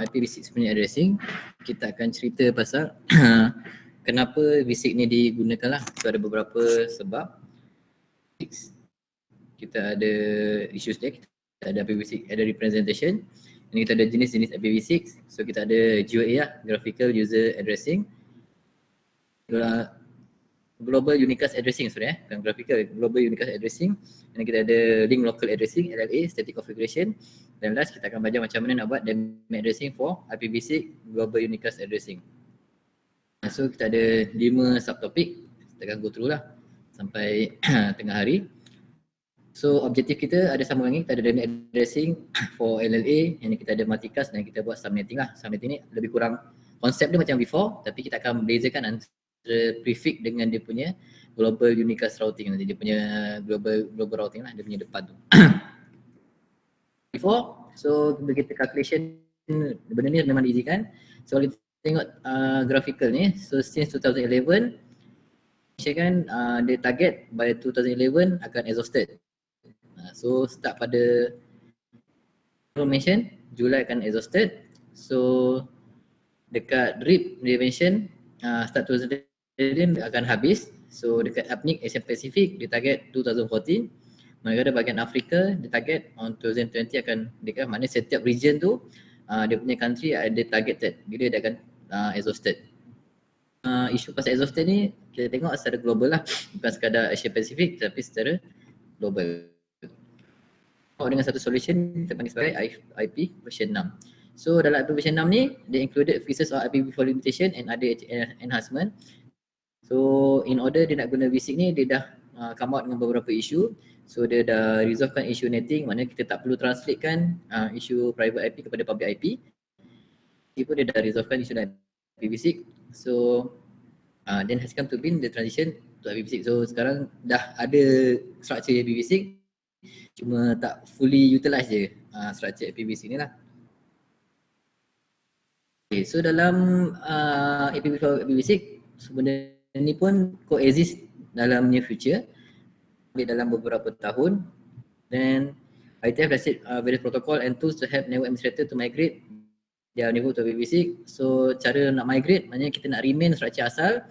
IPv6 punya addressing, kita akan cerita pasal kenapa v6 ni digunakan lah. So ada beberapa sebab. Kita ada issues dia, kita ada IPv6, ada representation. Ini kita ada jenis-jenis IPv6. So kita ada GUA lah, Graphical User Addressing. Global Unicast Addressing, bukan graphical, Global Unicast Addressing. Dan kita ada Link Local Addressing, LLA, Static Configuration. Dan last kita akan belajar macam mana nak buat dynamic addressing for IPv6 Global Unicast Addressing. So kita ada 5 subtopik, kita akan go through lah sampai tengah hari. So objektif kita ada sambung lagi, kita ada dynamic addressing for LLA, yang ni kita ada multicast dan kita buat subnetting lah. Subnetting ni lebih kurang konsep dia macam before, tapi kita akan bezakan antara prefix dengan dia punya global unicast routing nanti, dia punya global routing lah, dia punya depan tu. Before, so bila kita calculation benda ni memang easy kan. So kita tengok graphical ni, so since 2011 kan dia target by 2011 akan exhausted. So start pada mention Julai akan exhausted. So dekat RIP dia mention start 2011 akan habis. So dekat APNIC Asia Pacific dia target 2014. Manakala bahagian Afrika dia target on 2020 akan dekat, mana setiap region tu dia punya country ada targeted bila dia akan exhausted. Isu pasal exhausted ni kita tengok secara global lah, bukan sekadar Asia Pacific tapi secara global. Dengan satu solution kita panggil sebagai IP version 6. So dalam IP version 6 ni dia included features of IPv4 limitation and other enhancement. So in order dia nak guna v6 ni, dia dah come out dengan beberapa isu. So dia dah resolvekan isu netting, mana kita tak perlu translatekan isu private IP kepada public IP. Dia pun dia dah resolvekan isu IPv6. So then has come to be the transition to IPv6. So sekarang dah ada structure IPv6, cuma tak fully utilize je structure IPv6 ni lah. Okay, so dalam IPv4 IPv6 sebenarnya ni pun coexist dalam near future, dalam beberapa tahun. Then IETF has set various protocol and tools to help network administrator to migrate their network to IPv6. So cara nak migrate maknanya kita nak remain structure asal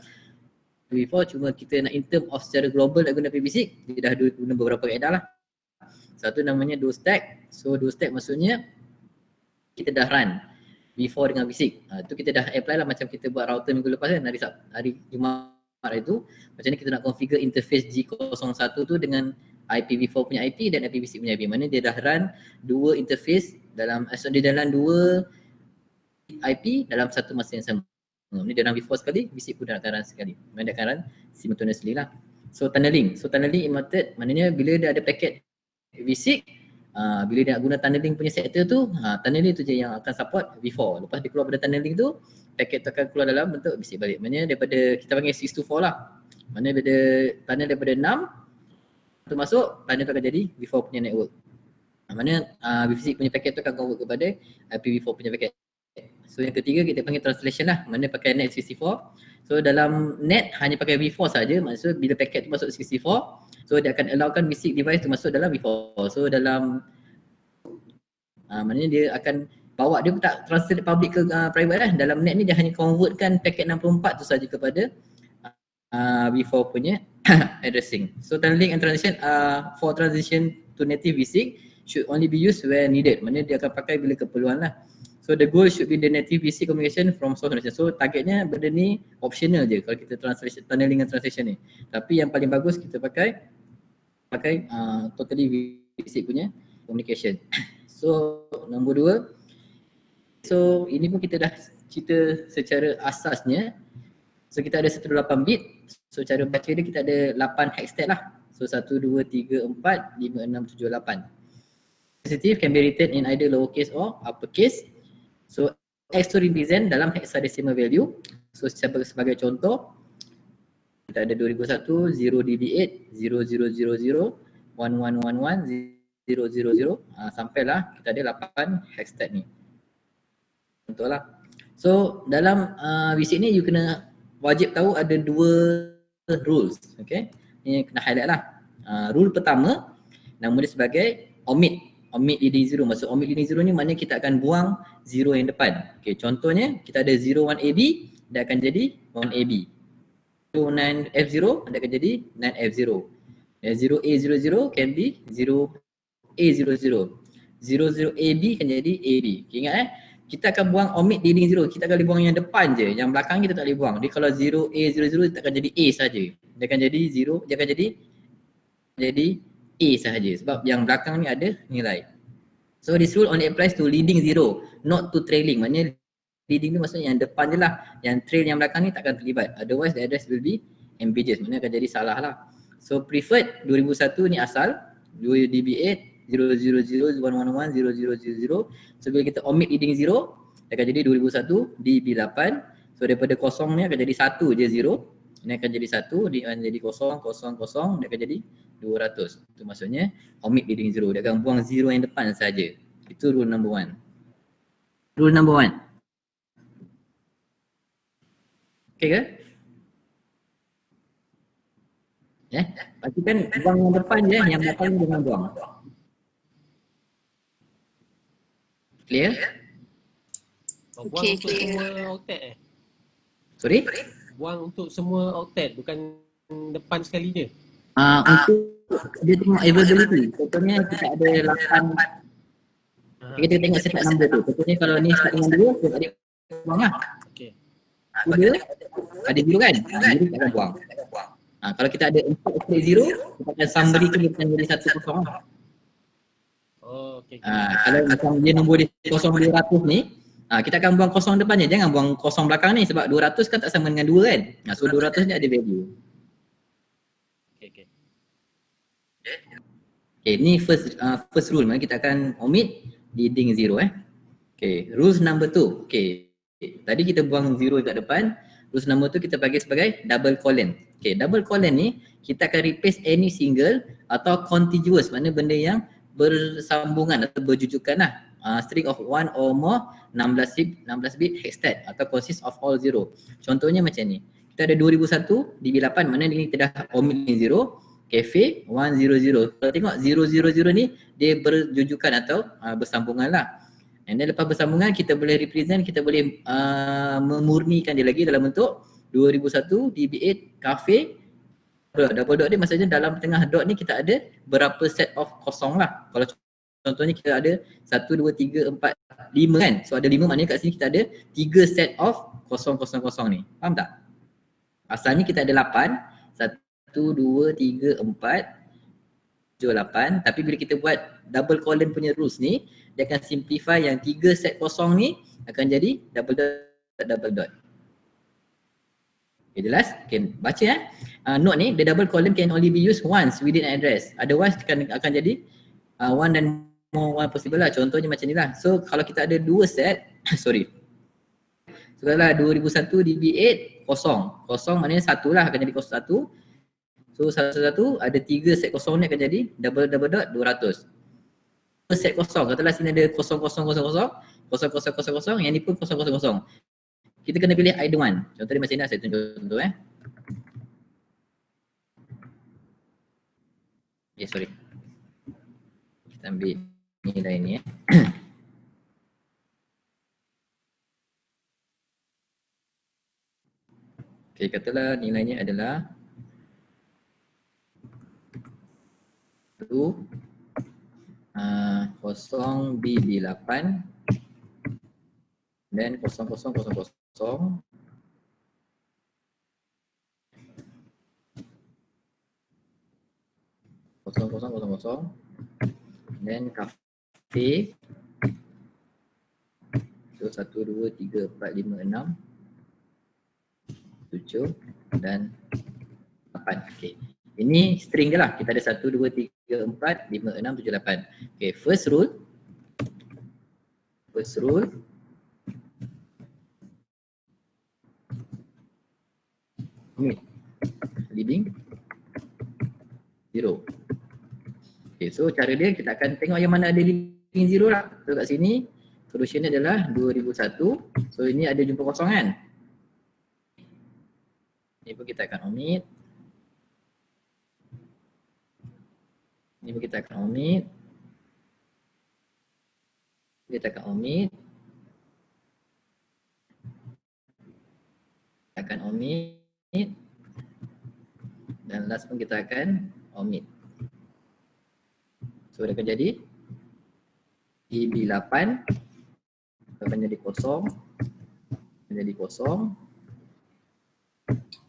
IPv4, cuma kita nak in term of secara global nak guna IPv6, dia dah guna beberapa kaedah lah. Satu namanya dual stack. So dual stack maksudnya kita dah run V4 dengan V6. Tu kita dah apply lah macam kita buat router minggu lepas kan, hari Jumaat itu. Macam ni kita nak configure interface G01 tu dengan IPv4 punya IP dan IPv6 punya IP. Mana dia dah run dua interface dalam dua IP dalam satu masa yang sama. Ni dia run V4 sekali, V6 pun dah akan run sekali. Mana dia akan run simultaneously lah. So tunneling. So tunneling method maknanya bila dia ada paket V6, bila dia nak guna tunneling punya sektor tu, tunneling tu je yang akan support V4. Lepas dia keluar pada tunneling tu, paket tu akan keluar dalam bentuk V6 balik. Maknanya daripada kita panggil 624 lah. Maknanya bila tunnel daripada 6 tu masuk, tunnel tu akan jadi V4 punya network. Maknanya V6 punya paket tu akan convert kepada IPv4 punya paket. So yang ketiga kita panggil translation lah. Maknanya pakai net 64. So dalam net hanya pakai V4 saja. Maksud bila paket tu masuk 64, so dia akan allowkan V6 device tu masuk dalam V4. So dalam maknanya dia akan bawa, dia pun tak translate public ke private lah. Dalam net ni dia hanya convertkan paket 64 tu saja kepada V4 punya addressing. So tunneling and transition for transition to native V6 should only be used where needed. Maknanya dia akan pakai bila keperluan lah. So the goal should be the native V6 communication from source translation. So targetnya benda ni optional je kalau kita translation, tunneling and translation ni. Tapi yang paling bagus kita pakai totally V6 punya communication. So nombor 2. So ini pun kita dah cerita secara asasnya. So kita ada 128 bit. So cara baca dia kita ada 8 hextech lah. So 1, 2, 3, 4, 5, 6, 7, 8. Sensitive can be written in either lowercase or uppercase. So X to represent dalam hexadecimal value. So sebagai contoh, kita ada 2001 0DB8 0000 1111 000 sampailah kita ada 8 hextech ni. Betul lah. So dalam V6 ni you kena wajib tahu ada 2 rules. Okay, ni kena highlight lah. Rule pertama nama dia sebagai omit. omit leading zero. Maksud omit leading zero ni maknanya kita akan buang zero yang depan. Okay, contohnya kita ada 01AB, dia akan jadi 1AB. 09F0, dia akan jadi 9F0. 0A00 can be 0A00. 00AB kan jadi AB. Okay, ingat kita akan buang omit leading zero. Kita akan buang yang depan je. Yang belakang kita tak boleh buang. Jadi kalau 0A00 dia akan jadi A saja. Dia akan jadi 0, dia akan jadi A sahaja sebab yang belakang ni ada nilai. So this rule only applies to leading zero, not to trailing. Maknanya leading ni maksudnya yang depan je lah. Yang trail yang belakang ni takkan terlibat. Otherwise the address will be ambiguous. Maknanya akan jadi salah lah. So preferred 2001 ni asal 2DB8 000 111 0000. So bila kita omit leading zero, dia akan jadi 2001 DB8. So daripada kosong ni akan jadi 1 je zero. Ini akan jadi 1, dia akan jadi 0, 0, 0, dia akan jadi 200. Itu maksudnya omit leading zero. Dia akan buang zero yang depan saja. Itu rule number 1. Rule number 1. Okay ke? Pastikan buang yang depan je, yang belakang jangan buang. Clear? Buang untuk semua octet Sorry? Buang untuk semua octet, bukan depan sekali je. Untuk dia tengok availability. Contohnya kita ada 8. Kita tengok start number tu. Contohnya kalau ni start dengan 2, kita ada buang lah. Okay. 2 ada 0 kan? 0 tak akan buang. Kalau kita ada 4 straight 0, kita akan summary tu dia akan jadi 1 kosong lah. Okay. Kalau macam dia nombor dia 0-200 ni, kita akan buang kosong depannya. Jangan buang kosong belakang ni sebab 200 kan tak sama dengan 2 kan? So 200 ni ada value. Okay, ni first rule. Kita akan omit leading zero. Okay, rules number 2. Okay, tadi kita buang 0 kat depan. Rules number 2 kita bagi sebagai double colon. Okay, double colon ni kita akan replace any single atau contiguous, maknanya benda yang bersambungan atau berjujukan lah. String of one or more 16 bit hexstat atau consist of all zero. Contohnya macam ni. Kita ada 2001 DB8, mana ni kita dah omit zero. Cafe 100. Kalau tengok 000 ni dia berjujukan atau bersambungan lah. And then lepas bersambungan kita boleh represent, kita boleh memurnikan dia lagi dalam bentuk 2001 DB8 cafe double dot dia, maksudnya dalam tengah dot ni kita ada berapa set of kosong lah. Kalau contohnya kita ada 1, 2, 3, 4, 5 kan. So ada 5 maknanya kat sini kita ada 3 set of kosong ni. Faham tak? Asalnya kita ada 8, 1, 2, 3, 4, 7, 8. Tapi bila kita buat double colon punya rules ni, dia akan simplify yang 3 set kosong ni akan jadi double dot. Okay, jelas? Okay, baca note ni, the double column can only be used once within an address. Otherwise akan jadi one dan more one possible lah. Contohnya macam ni lah. So kalau kita ada 2 set, sorry. So kalau 2001 DB8 kosong. Kosong maknanya 1 lah, akan jadi 1. So satu ada 3 set kosong ni akan jadi double dot 200. Set kosong, katalah sini ada 0000, 0000, yang ni pun 000. Kita kena pilih either one. Contohnya macam ni lah, saya tunjuk contoh Okay, sorry. Kita ambil nilai ni Okay, katalah nilainya adalah 0BB8 dan 0000 dan kafe. So 1, 2, 3, 4, 5, 6, 7 dan 8. Okay. Ini string je lah. Kita ada 1, 2, 3, 4, 5, 6, 7, 8. Okay, first rule. Omit leading zero. Okay, so cara dia kita akan tengok yang mana ada leading zero lah. So kat sini solution ni adalah 2001. So ini ada jumpa kosong kan. Ini pun kita akan omit. Ini pun kita akan omit. Kita tekan omit. Tekan omit. Dan last pun kita akan omit. So dia akan jadi EB8 akan jadi kosong. Menjadi kosong.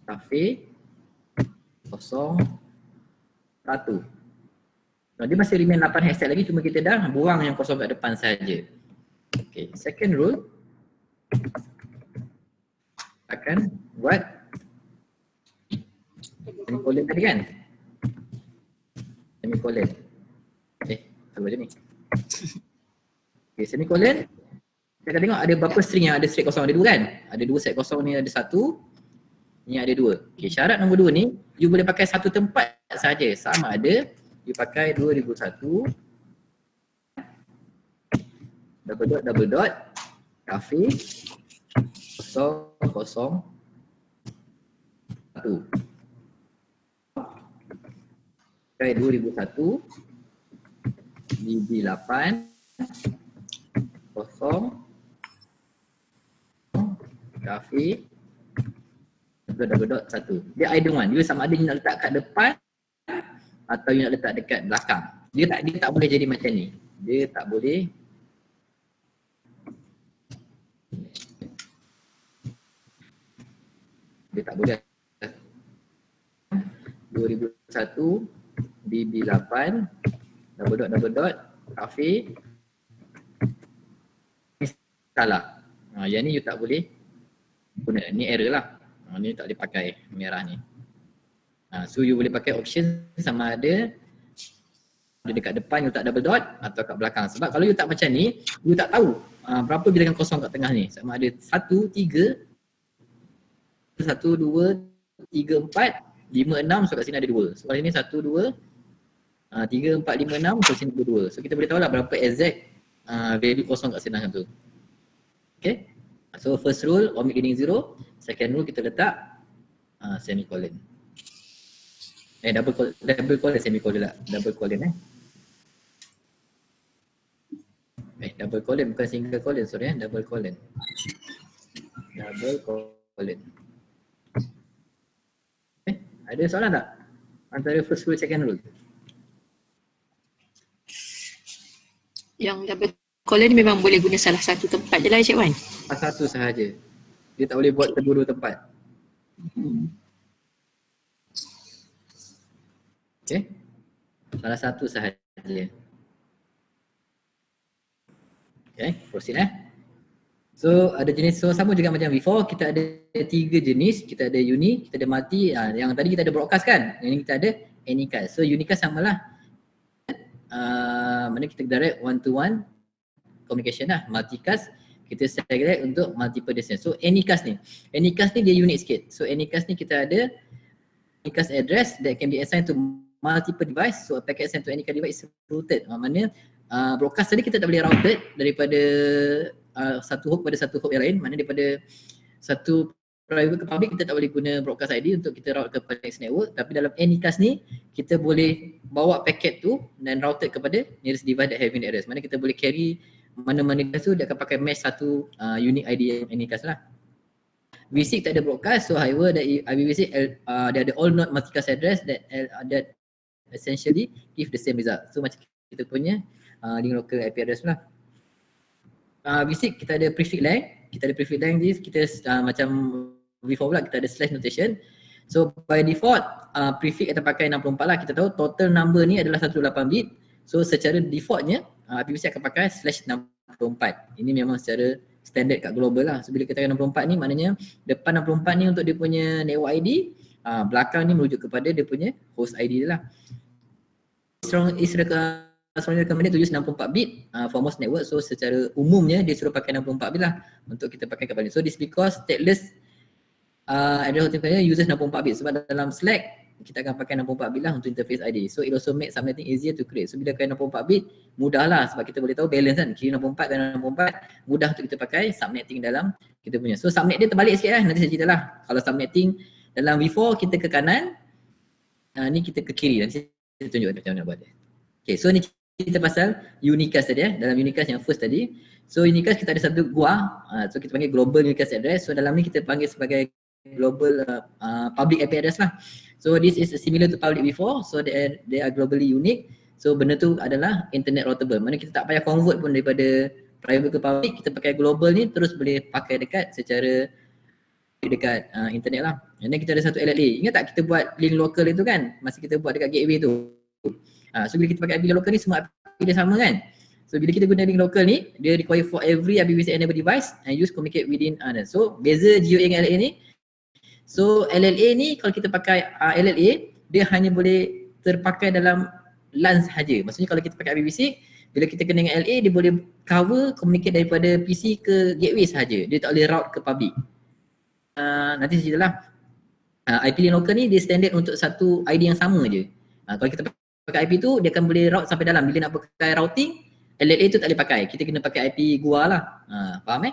Cafe kosong 1. Dia masih remain 8 hashtag lagi, cuma kita dah buang yang kosong kat depan saja. Okay, second rule akan buat semicolon tadi kan? Semicolon. Kalau macam ni. Okay, semicolon. Kita akan tengok ada berapa string yang ada set kosong. Ada 2 kan? Ada 2 set kosong ni, ada 1. Ni ada 2. Okay, syarat nombor 2 ni, you boleh pakai satu tempat saja. Sama ada you pakai 2001 double dot cafe 001 pakai 2001 DB8 0 cafe double dot 1. Dia either one. Dia sama ada you nak letak kat depan atau you nak letak dekat belakang. Dia tak boleh jadi macam ni. Dia tak boleh. Dia tak boleh. 2001 DB8 double dot cafe salah. Yang ni you tak boleh guna. Ni error lah. Ni tak boleh pakai merah ni. So you boleh pakai option sama ada dekat depan you tak double dot atau kat belakang. Sebab kalau you tak macam ni, you tak tahu berapa bilangan kosong kat tengah ni. Sama ada 1, 3, 1, 2, 3, 4, 5, 6, so kat sini ada 2. So kat sini 1, 2, 3, 4, 5, 6, so sini ada 2. So kita boleh tahu lah berapa exact value kosong kat sini tu. Okay. So first rule, omit leading 0. Second rule kita letak semicolon. Double colon semicolon lah. Double colon double colon bukan single colon, sorry double colon. Double colon. Ada soalan tak? Antara first rule, second rule? Yang double colon ni memang boleh guna salah satu tempat je lah Cik Wan. Satu sahaja. Dia tak boleh buat kedua-dua tempat. Okay. Salah satu sahaja. Okay, proceed So ada jenis, so sama juga macam before, kita ada 3 jenis, kita ada uni, kita ada multi, yang tadi kita ada broadcast kan, yang ini kita ada anycast. So unicast samalah, mana kita direct one to one communication lah. Multicast kita segregate untuk multiple destination. So anycast ni dia unik sikit. So anycast ni kita ada anycast address that can be assigned to multiple device. So a packet assigned to anycast device is routed. Maknanya broadcast tadi kita tak boleh routed daripada satu hop pada satu hop yang lain. Maknanya daripada satu private ke public kita tak boleh guna broadcast ID untuk kita route kepada next network. Tapi dalam anycast ni kita boleh bawa packet tu dan routed kepada nearest device that having the address. Maknanya kita boleh carry mana-mana tu, dia akan pakai mesh satu unique ID anycast lah. VSIG tak ada broadcast, so however that IPv6 dia ada all not multicast address that essentially give the same result. So macam kita punya link local IP address lah. VSIG kita ada prefix line, kita macam before pula kita ada slash notation. So by default prefix kita pakai 64 lah. Kita tahu total number ni adalah 18 bit. So secara defaultnya IPv6 akan pakai /64. Ini memang secara standard kat global lah. So bila kita kata 64 ni maknanya depan 64 ni untuk dia punya network ID, belakang ni merujuk kepada dia punya host ID dia lah. Strongly recommended to use 64 bit for most network. So secara umumnya dia suruh pakai 64 bit lah untuk kita pakai kat balik. So this because stateless address hosting uses 64 bit. Sebab dalam Slack kita akan pakai 64 bit lah untuk interface ID. So it also makes subnetting easier to create. So bila pakai 64 bit mudah lah sebab kita boleh tahu balance kan. Kiri 64 dan 64 mudah untuk kita pakai subnetting dalam kita punya. So subnet dia terbalik sikit lah, nanti saya cerita lah. Kalau subnetting dalam V4 kita ke kanan, ni kita ke kiri. Nanti saya tunjuk macam mana buat dia. Okay, so ni kita pasal unicast tadi dalam unicast yang first tadi. So unicast kita ada satu GUA, so kita panggil global unicast address. So dalam ni kita panggil sebagai global public IP address lah. So this is similar to public before, so they are globally unique. So benda tu adalah internet routable. Mana kita tak payah convert pun daripada private ke public, kita pakai global ni terus boleh pakai dekat secara dekat internet lah. And then kita ada satu LLA. Ingat tak kita buat link local itu kan? Masa kita buat dekat gateway tu. So bila kita pakai IP local ni semua IP dia sama kan? So bila kita guna link local ni, dia require for every IPv6 enabled device and use communicate within so beza GOA dengan LLA ni. So LLA ni kalau kita pakai LLA, dia hanya boleh terpakai dalam LAN sahaja. Maksudnya kalau kita pakai IPv6, bila kita kena dengan LA, dia boleh cover communicate daripada PC ke gateway sahaja. Dia tak boleh route ke public. Nanti saya ceritalah. IP link local ni dia standard untuk satu ID yang sama je. Kalau kita pakai IP tu, dia akan boleh route sampai dalam. Bila nak pakai routing, LLA tu tak boleh pakai. Kita kena pakai IP GUA lah. Faham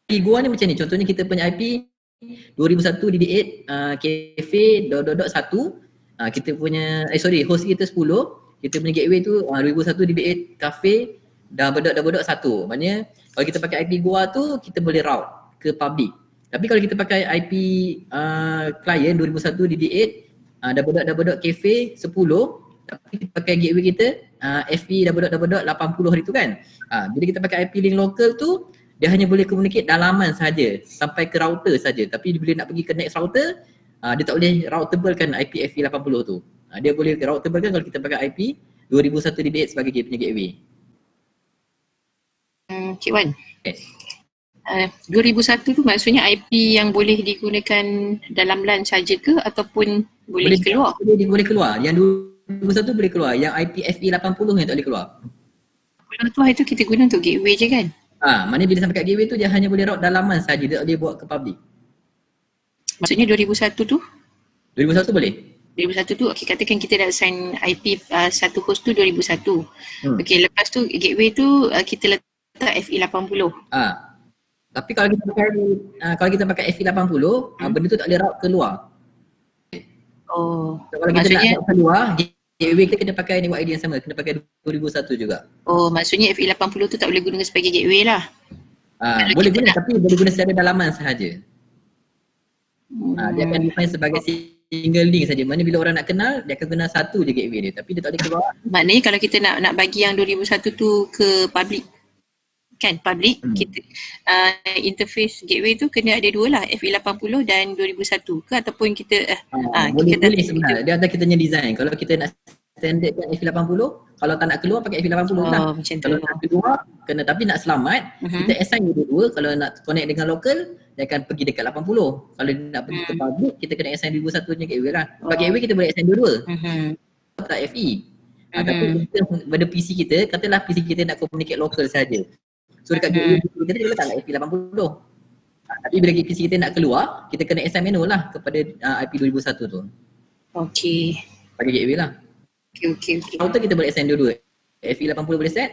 IP GUA ni macam ni. Contohnya kita punya IP 2001 DD8 cafe ... 1. Kita punya host kita 10. Kita punya gateway tu 2001 DD8 cafe ... 1. Maknanya kalau kita pakai IP GUA tu, kita boleh route ke public. Tapi kalau kita pakai IP client 2001 DD8 cafe 10, tapi kita pakai gateway kita FE 80 hari tu kan. Bila kita pakai IP link local tu, dia hanya boleh communicate dalaman saja sampai ke router saja. Tapi bila nak pergi ke next router, dia tak boleh routable kan IP FE 80 tu. Dia boleh routable kan kalau kita pakai IP 2001 DD8 sebagai punya gateway. Cik Wan. 2001 tu maksudnya IP yang boleh digunakan dalam LAN saja ke ataupun boleh keluar? Boleh keluar. Yang 2001 boleh keluar. Yang IP FE 80 yang tak boleh keluar. Kalau tu kita guna untuk gateway je kan? Maknanya bila sampai kat gateway tu dia hanya boleh route dalaman saja, dia tak boleh buat ke public. Maksudnya 2001 tu? 2001 boleh. 2001 tu katakan kita dah assign IP satu host tu 2001. Okey, lepas tu gateway tu kita letak FE 80. Tapi kalau kita pakai FE 80, benda tu tak boleh route keluar. Oh, so, kalau kita nak route keluar, gateway kita kena pakai network ID yang sama, kena pakai 2001 juga. Oh, maksudnya FE 80 tu tak boleh guna sebagai gateway lah. Boleh guna tapi boleh guna secara dalaman sahaja. Dia akan define sebagai single link saja. Mana bila orang nak kenal, dia akan guna satu je gateway dia, tapi dia tak boleh keluar. Maknanya kalau kita nak bagi yang 2001 tu ke public kan, public, kita interface gateway tu kena ada dua lah, FE 80 dan 2001 ke ataupun kita boleh sebenarnya. Dia ada kita punya design. Kalau kita nak standard kan FE 80, kalau tak nak keluar pakai FE 80 lah. Kalau nak keluar kena, tapi nak selamat kita assign dua-dua. Kalau nak connect dengan local, dia akan pergi dekat 80. Kalau nak pergi ke public, kita kena assign 2001 punya gateway lah. Sebab gateway kita boleh assign dua-dua. Tak FE. Tapi kita pada PC kita, katalah PC kita nak communicate local saja. So dekat gateway kita dia letak IP 80. Tapi bila PC kita nak keluar, kita kena assign manual lah kepada IP 2001 tu. Okey. Bagi gateway lah. Okey. Router kita boleh assign dua-dua. FE 80 boleh set,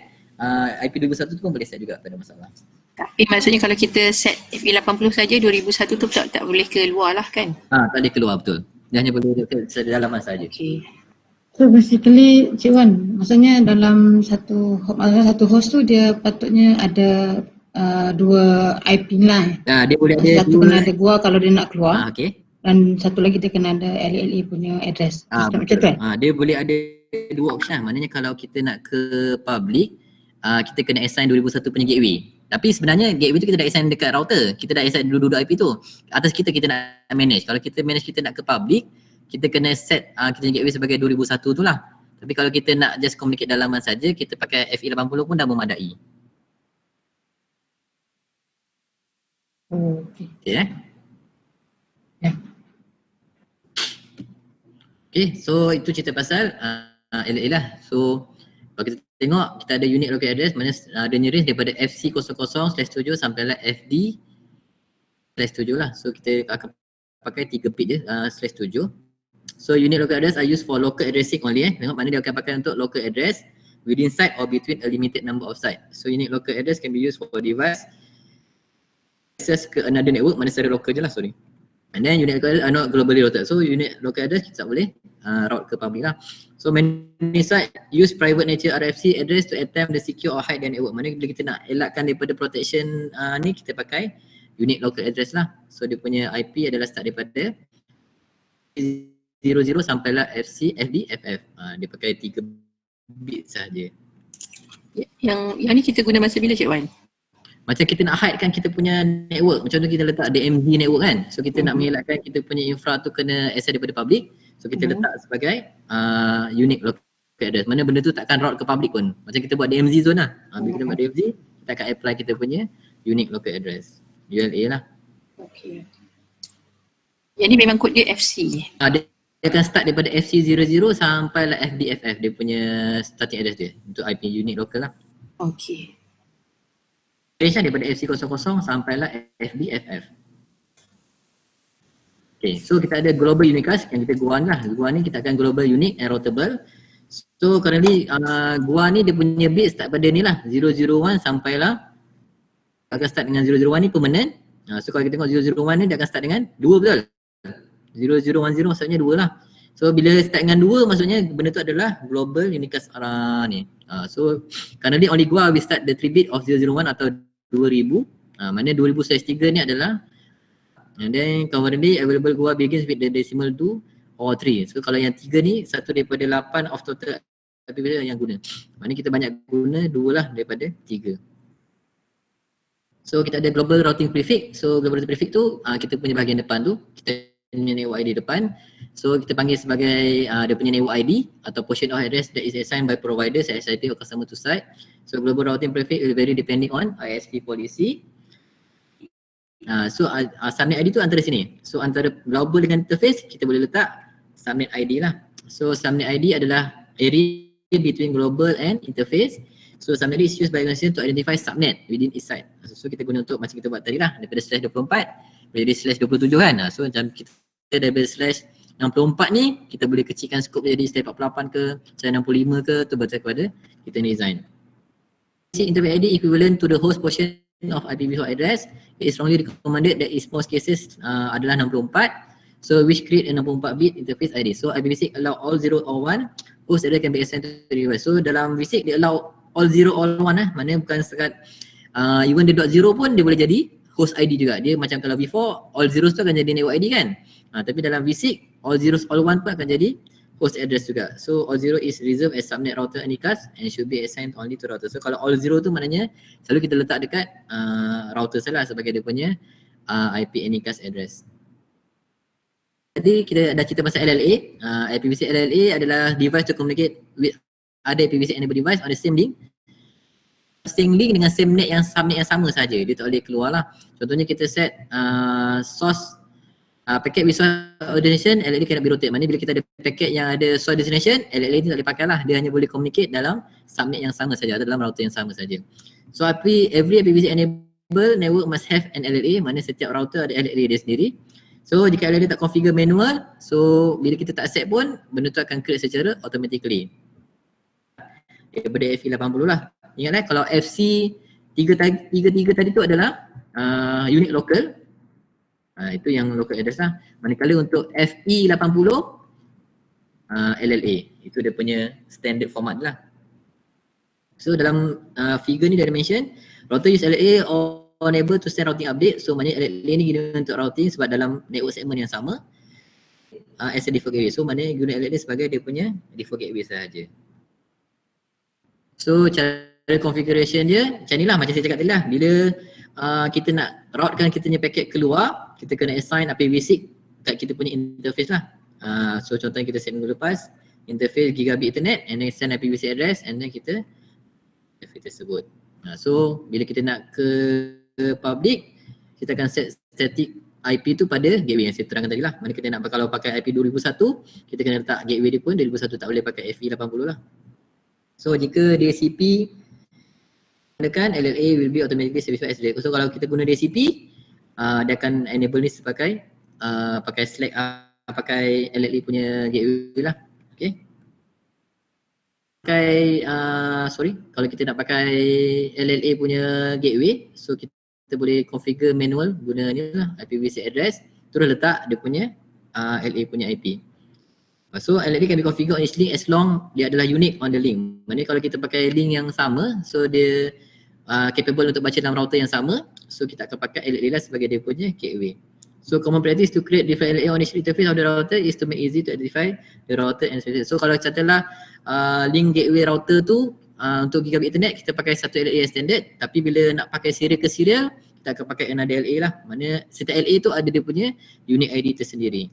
IP 2001 tu pun boleh set juga, tak ada masalah. Tapi maksudnya kalau kita set FE 80 saja, 2001 tu tak boleh keluar lah kan? Tak boleh keluar, betul. Dia hanya boleh set dalaman saja. Okey. So basically Cik Wan, maksudnya dalam satu host tu dia patutnya ada dua IP line. Dia boleh ada satu kena ada GUA kalau dia nak keluar. Okey. Dan satu lagi dia kena ada LLA punya address. Macam tu kan? Dia boleh ada dua option. Maknanya kalau kita nak ke public, kita kena assign 2001 punya gateway. Tapi sebenarnya gateway tu kita dah assign dekat router. Kita dah assign dua-dua IP tu. Atas kita nak manage. Kalau kita manage kita nak ke public, kita kena set kita punya gateway sebagai 2001 tu lah. Tapi kalau kita nak just communicate dalaman saja, kita pakai FE 80 pun dah memadai. Okey. Okay Ya. Okay, so itu cerita pasal LLA lah. So kalau kita tengok, kita ada unit local address, mana ada range daripada FC00/7 sampai lah FD/7 lah. So kita akan pakai 3 bit je /7. So unit local address are used for local addressing only. Tengok mana dia akan pakai untuk local address within site or between a limited number of site. So unit local address can be used for device access ke another network, mana secara local je lah, sorry. And then unit local address are not globally routed. So unit local address kita tak boleh route ke public lah. So many site use private nature RFC address to attempt the secure or hide their network. Mana bila kita nak elakkan daripada protection ni, kita pakai unique local address lah. So dia punya IP adalah start daripada 00 sampailah FC, FD, FF. Dia pakai 3 bit sahaja. Yang ni kita guna masa bila Cik Wan? Macam kita nak hide kan kita punya network. Macam tu kita letak DMZ network kan. So kita nak mengelakkan kita punya infra tu kena access daripada public. So kita letak sebagai unique local address. Mana benda tu takkan route ke public pun. Macam kita buat DMZ zone lah. Bila kita buat DMZ, kita akan apply kita punya unique local address. ULA lah. Okay. Yang ni memang kod dia FC. Dia akan start daripada FC00 sampai lah FDFF. Dia punya starting address dia. Untuk IP unique local lah. Okay. Daripada FC00 sampailah FDFF. Okay, so kita ada global unicast yang kita gua lah. Gua ni kita akan global unique and routable. So currently gua ni dia punya bit start pada ni lah 001 sampailah akan start dengan 001 ni permanent. So kalau kita tengok 001 ni dia akan start dengan 2 betul. 0010 maksudnya 2 lah. So bila start dengan 2 maksudnya benda tu adalah global unicast ni. So currently only gua we start the 3 bit of 001 atau 2000. Mana 2000/3 ni adalah, and then currently available gua begins with the decimal 2 or 3. So kalau yang 3 ni satu daripada 8 of total apabila yang guna. Mana kita banyak guna 2 lah daripada 3. So kita ada global routing prefix. So global routing prefix tu kita punya bahagian depan tu kita punya network ID depan. So kita panggil sebagai dia punya network ID atau portion of address that is assigned by provider SIP or customer to site. So global routing prefix will vary depending on ISP policy. So subnet ID tu antara sini. So antara global dengan interface kita boleh letak subnet ID lah. So subnet ID adalah area between global and interface. So subnet is used by organization to identify subnet within each site. So kita guna untuk macam kita buat tadi lah, daripada /24 jadi /27 kan. So macam kita daripada /64 ni kita boleh kecilkan skop jadi /48 ke /65 ke, tu bergantung kepada kita ni design. Interface ID equivalent to the host portion of IPv4 address. It is strongly recommended that in most cases adalah 64. So which create a 64 bit interface ID. So IPv6 allow all 0 or 1 host address can be assigned to the device. So dalam V6 dia allow all 0 all 1 maknanya bukan sekat even the .0 pun dia boleh jadi host ID juga. Dia macam kalau V4 all zeros tu akan jadi network ID kan. Tapi dalam V6 all zeros all 1 pun akan jadi host address juga. So all 0 is reserved as subnet router unicast and should be assigned only to router. So kalau all 0 tu maknanya selalu kita letak dekat router salah sebagai dia punya IP unicast address. Jadi kita dah cerita pasal LLA. IPv6 LLA adalah device to communicate with other IPv6 enabled device on the same link. Same link dengan same net yang subnet yang sama saja. Dia tak boleh keluar lah. Contohnya kita set source packet with source destination, LLA cannot be rotate. Maksudnya bila kita ada packet yang ada source destination, LLA ni tak boleh pakai lah. Dia hanya boleh communicate dalam subnet yang sama saja atau dalam router yang sama saja. So every IPv6 enable network must have an LLA. Mana setiap router ada LLA dia sendiri. So jika LLA tak configure manual, so bila kita tak set pun benda tu akan create secara automatically. Daripada FE80 lah. Ingat kalau FC33 tadi tu adalah unique local. Itu yang local address lah. Manakala untuk FE80 LLA. Itu dia punya standard format lah. So dalam figure ni dah mention router use LLA or enable to send routing update. So maknanya LLA ni guna untuk routing sebab dalam network segment yang sama as a default gateway. So maknanya guna LLA sebagai dia punya default gateway sahaja. So cara configuration dia macam ni lah, macam saya cakap tadi lah. Bila kita nak routekan kita punya packet keluar, kita kena assign IPv6 kat kita punya interface lah. So contohnya kita set minggu lepas interface gigabit internet and then send IPv6 address and then kita interface tersebut. So bila kita nak ke public, kita akan set static IP tu pada gateway yang saya terangkan tadi lah. Mana kita nak kalau pakai IP 2001, kita kena letak gateway dia pun 2001, tak boleh pakai FE80 lah. So jika DHCP kan LLA will be automatically specified as delay. So kalau kita guna DHCP, dia akan enable ni sebagai pakai Slack, pakai LLA punya gateway lah. Okay. Pakai kalau kita nak pakai LLA punya gateway, so kita boleh configure manual guna ni lah IPv6 address, terus letak dia punya LLA punya IP. So LLA can be configured on each link as long dia adalah unique on the link. Maksudnya kalau kita pakai link yang sama, so dia capable untuk baca dalam router yang sama, so kita akan pakai LLA lah sebagai dia punya gateway. So common practice to create different LLA on each interface of the router is to make easy to identify the router and services. So kalau katalah link gateway router tu untuk gigabit internet kita pakai satu LLA yang standard, tapi bila nak pakai serial ke serial kita akan pakai another LLA lah. Maknanya setiap LLA tu ada dia punya unique ID tersendiri.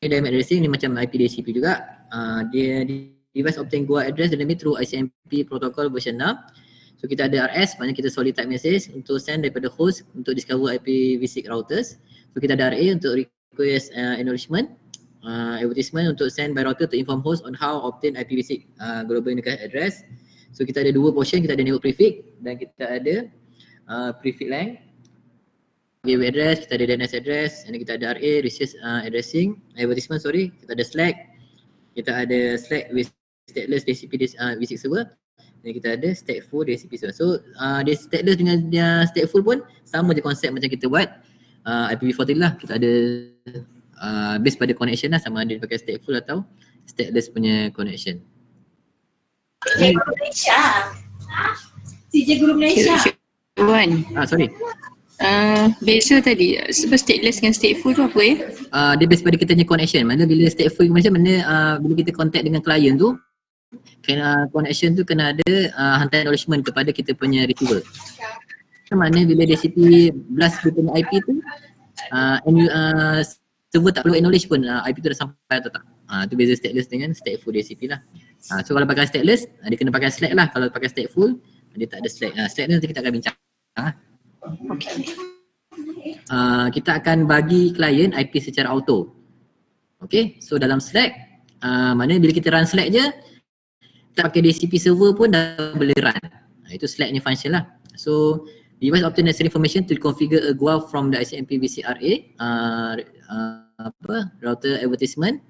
Dynamic addressing ni macam IP DHCP juga. Dia device obtain GUA address dynamic through ICMP protocol version 6. So kita ada RS, maknanya kita solid type message untuk send daripada host untuk discover IPv6 routers. So kita ada RA untuk request acknowledgement, advertisement untuk send by router to inform host on how obtain IPv6 global unicast address. So kita ada dua portion, kita ada network prefix dan kita ada prefix length. Gateway address, kita ada DNS address, and kita ada RA, resource addressing, advertisement kita ada Slack, kita ada Slack with stateless DHCP v6 server, dan kita ada stateful DHCP server. So dia stateless dengan dia stateful pun sama je konsep macam kita buat IPv4 tadi lah. Kita ada base pada connection lah, sama ada pakai stateful atau stateless punya connection. CJ Guru Malaysia. CJ Guru Malaysia. Wan, Sorry. biasa tadi sebab stateless dengan stateful tu apa ya? Dia base pada kita punya connection. Mana bila stateful macam mana bila kita contact dengan klien tu, connection tu kena ada hantar acknowledgement kepada kita punya receiver. Mana bila DHCP blast dia punya IP tu, server tak perlu acknowledge pun IP tu dah sampai atau tak. Tu beza stateless dengan stateful DHCP lah. So kalau pakai stateless, dia kena pakai Slack lah. Kalau pakai stateful, dia tak ada Slack. Slack ni nanti kita akan bincang. Kita akan bagi klien IP secara auto. Okay, so dalam Slack, mana bila kita run Slack je, kita pakai DHCP server pun dah boleh run. Itu Slack ni function lah. So device obtain necessary information to configure a GUA from the ICMP VCRA router advertisement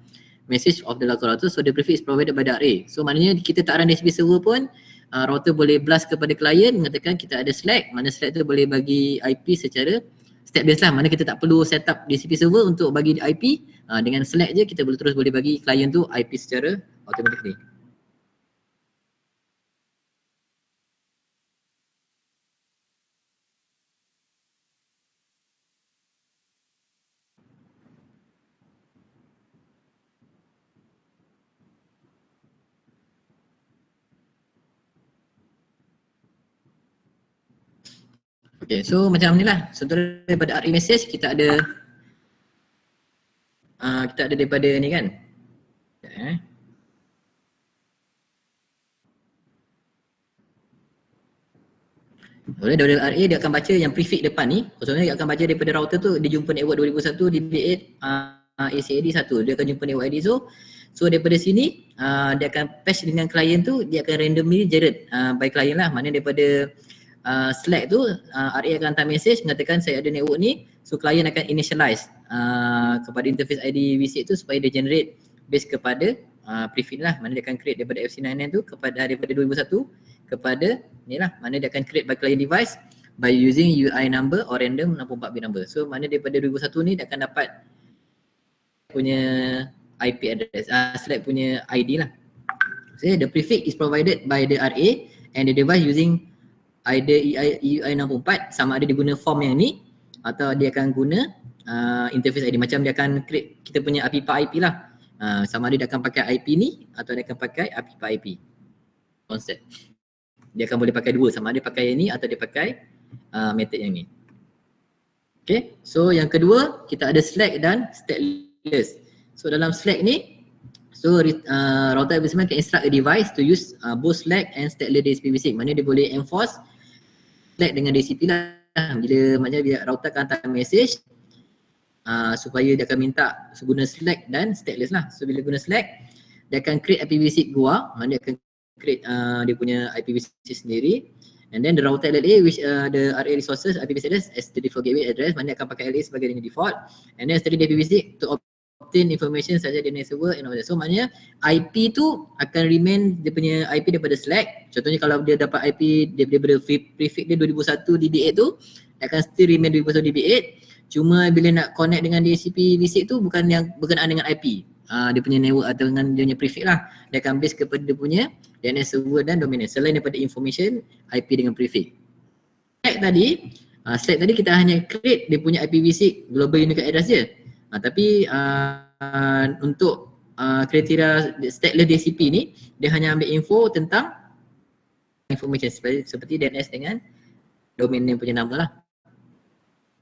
message of the local router. So the prefix is provided by the RA. So maknanya kita tak run DHCP server pun router boleh blast kepada klien mengatakan kita ada Slack, mana Slack tu boleh bagi IP secara step based lah. Mana kita tak perlu set up DHCP server untuk bagi IP, dengan Slack je kita boleh bagi klien tu IP secara automatically. Okay, so macam ni lah. So daripada RE message kita ada daripada ni kan. Oleh daripada RA dia akan baca yang prefix depan ni. Maksudnya dia akan baca daripada router tu dia jumpa network 2001 DB8 ACAD 1. Dia akan jumpa network ID so daripada sini dia akan patch dengan klien tu, dia akan randomly generate by klien lah. Maknanya daripada Slack tu RA akan hantar message mengatakan saya ada network ni. So klien akan initialize kepada interface ID V6 tu supaya dia generate base kepada prefix lah. Mana dia akan create daripada FC99 tu daripada 2001 kepada ni lah. Mana dia akan create by client device by using UI number or random 64 bit number. So mana daripada 2001 ni dia akan dapat punya IP address, Slack punya ID lah. So the prefix is provided by the RA and the device using either UI64, sama ada dia guna form yang ni atau dia akan guna interface ID. Macam dia akan create kita punya API IP lah. Sama ada dia akan pakai IP ni atau dia akan pakai API IP konsep. Dia akan boleh pakai dua, sama ada pakai yang ni atau dia pakai method yang ni. Okay, so yang kedua kita ada Slack dan stateless. So dalam Slack ni, so router advertisement can instruct a device to use both Slack and stateless DHCP v6. Maknanya dia boleh enforce Slack dengan DHCP lah. Bila router akan hantar message supaya dia akan minta guna Slack dan stateless lah. So bila guna Slack, dia akan create IPv6 GUA, mana dia akan create dia punya IPv6 sendiri. And then the router LLA which the RA resources IPv6 address as the default gateway address, mana dia akan pakai LLA sebagai default. And then setelah IPv6 to obtain information such as DNS server and all that. So maknanya IP tu akan remain dia punya IP daripada Slack. Contohnya kalau dia dapat IP daripada prefix dia 2001 DB8 tu, dia akan still remain 2001 DB8. Cuma bila nak connect dengan DHCP basic tu bukan yang berkenaan dengan IP. Dia punya network atau dengan dia punya prefix lah. Dia akan base kepada dia punya DNS server dan domain name selain daripada information IP dengan prefix. Slack tadi kita hanya create dia punya IPv6 global unique address je. Tapi untuk kriteria stateless DHCP ni dia hanya ambil info tentang information seperti DNS dengan domain name punya nama lah.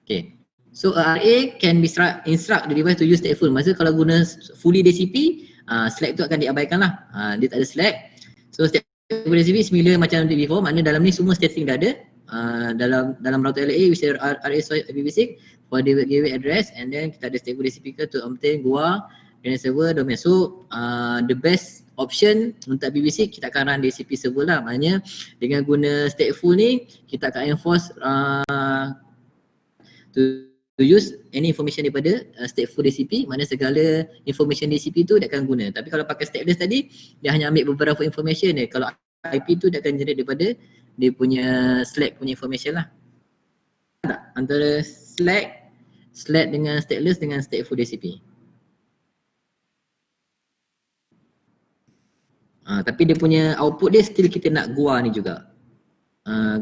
Okay. So RA can be instruct the device to use stateful. Maksudnya kalau guna fully DHCP, Slack tu akan diabaikan lah. Dia tak ada Slack. So stateful DHCP similar macam before, maknanya dalam ni semua static dah ada. Dalam router LA which is RA source IPv6 for the gateway address, and then kita ada stateful DHCP to obtain GUA, DNS server, domain. So the best option untuk IPv6 kita akan run DHCP server lah. Maknanya dengan guna stateful ni kita akan enforce to use any information daripada stateful DHCP, mana segala information DHCP tu dia akan guna. Tapi kalau pakai stateless tadi, dia hanya ambil beberapa information dia. Kalau IP tu dia akan generate daripada dia punya Slack punya information lah. Tak? Antara Slack dengan stateless dengan stateful DHCP. Tapi dia punya output dia still kita nak GUA ni juga.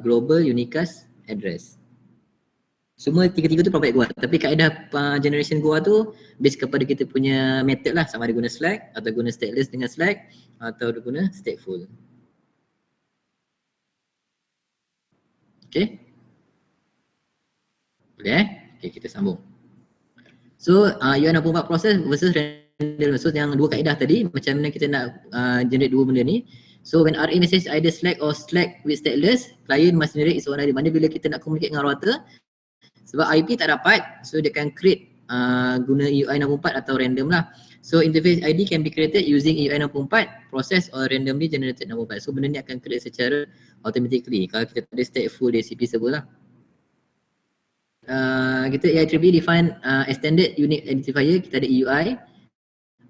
Global Unicast Address. Semua tiga-tiga tu provide GUA, tapi kaedah generation GUA tu based kepada kita punya method lah, sama ada guna Slack atau guna stateless dengan Slack atau guna stateful. Okay? Boleh Okay, kita sambung. So UI64 process versus random. So yang dua kaedah tadi, macam mana kita nak generate dua benda ni. So when RA message either Slack or Slack with stateless, client must generate its own ID. Mana bila kita nak communicate dengan router, sebab IP tak dapat, so dia akan create guna UI64 atau random lah. So interface ID can be created using UI64 process or randomly generated 64. So benda ni akan create secara automatically kalau kita ada stateful DHCP server lah. Kita AIEEE define extended unique identifier, kita ada UI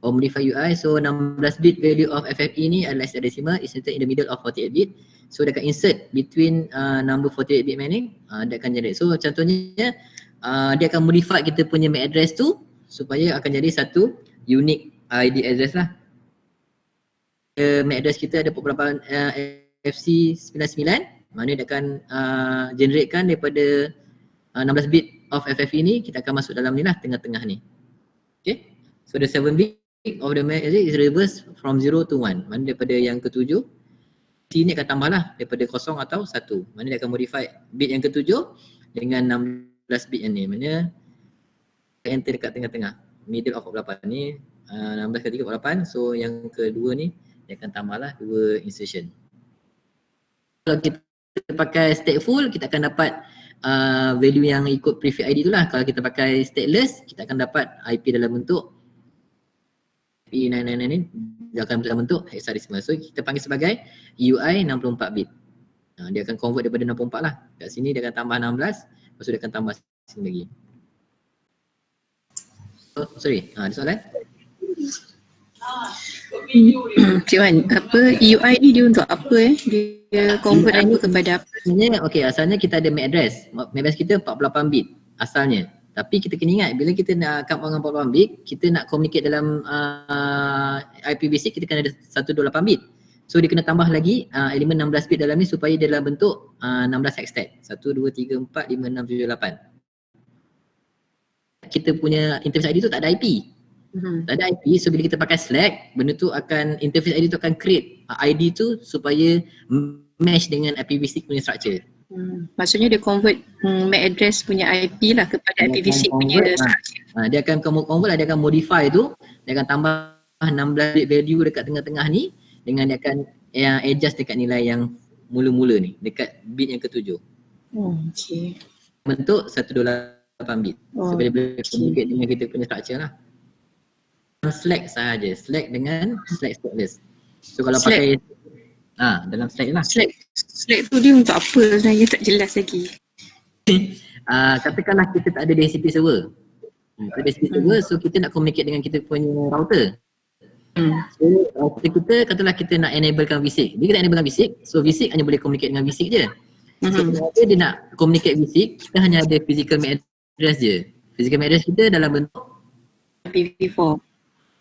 or modify UI. So 16-bit value of FFE ni adalah hexadecimal, is in the middle of 48-bit. So dia akan insert between number 48-bit many, dia akan generate. So contohnya dia akan modify kita punya MAC address tu supaya akan jadi satu unique ID address lah. MAC address kita ada port 8 FC99, mana dia akan generatekan daripada 16-bit of FFE ni, kita akan masuk dalam ni lah, tengah-tengah ni. Okay, so the 7-bit of the MAC address is reverse from 0 to 1, mana daripada yang ke-7 ni akan tambah lah daripada 0 atau 1. Mana dia akan modify bit yang ke-7 dengan 16 bit yang ni. Mana enter dekat tengah-tengah. Middle of 48 ni 16 ke 3, 48. So yang kedua ni dia akan tambah lah 2 insertion. Kalau kita pakai stateful, kita akan dapat value yang ikut prefix ID tu lah. Kalau kita pakai stateless, kita akan dapat IP dalam bentuk IP999 ni dia akan dalam bentuk hexadecimal. So kita panggil sebagai UI 64 bit. Dia akan convert daripada 64 lah. Kat sini dia akan tambah 16, lepas tu dia akan tambah sini lagi. Oh, sorry. Ada soalan? Cik Wan, apa UI ni dia untuk apa Dia convert apa kepada apa? Sebenarnya asalnya kita ada MAC address. MAC address kita 48 bit asalnya. Tapi kita kena ingat bila kita nak come dengan 48 bit, kita nak communicate dalam IPv6 kita kena ada 128 bit. So dia kena tambah lagi elemen 16 bit dalam ni supaya dia dalam bentuk 16 hex tag. 1, 2, 3, 4, 5, 6, 7, 8. Kita punya interface ID tu tak ada IP. Tak ada IP, so bila kita pakai Slack, benda tu akan, interface ID tu akan create ID tu supaya match dengan IPv6 punya structure. Maksudnya dia convert MAC address punya IP lah kepada IPv6 punya structure. Dia akan convert lah, dia akan modify tu, dia akan tambah 16 bit value dekat tengah-tengah ni dengan dia akan adjust dekat nilai yang mula-mula ni, dekat bit yang ke-7. Okay. Bentuk 128 bit. So bila boleh communicate dengan kita punya structure lah. Slack sahaja, Slack dengan Slack stateless. So kalau Slack pakai dalam Slack lah. Slack tu dia untuk apa sebenarnya, tak jelas lagi. Katakanlah kita tak ada DHCP server. Tak ada DHCP server, so kita nak communicate dengan kita punya router. So router kita, katalah kita nak enablekan V6. Bila kita enablekan V6, so V6 hanya boleh communicate dengan V6 je. So kalau dia nak communicate V6, kita hanya ada physical MAC address je. Physical MAC address kita dalam bentuk IPv4.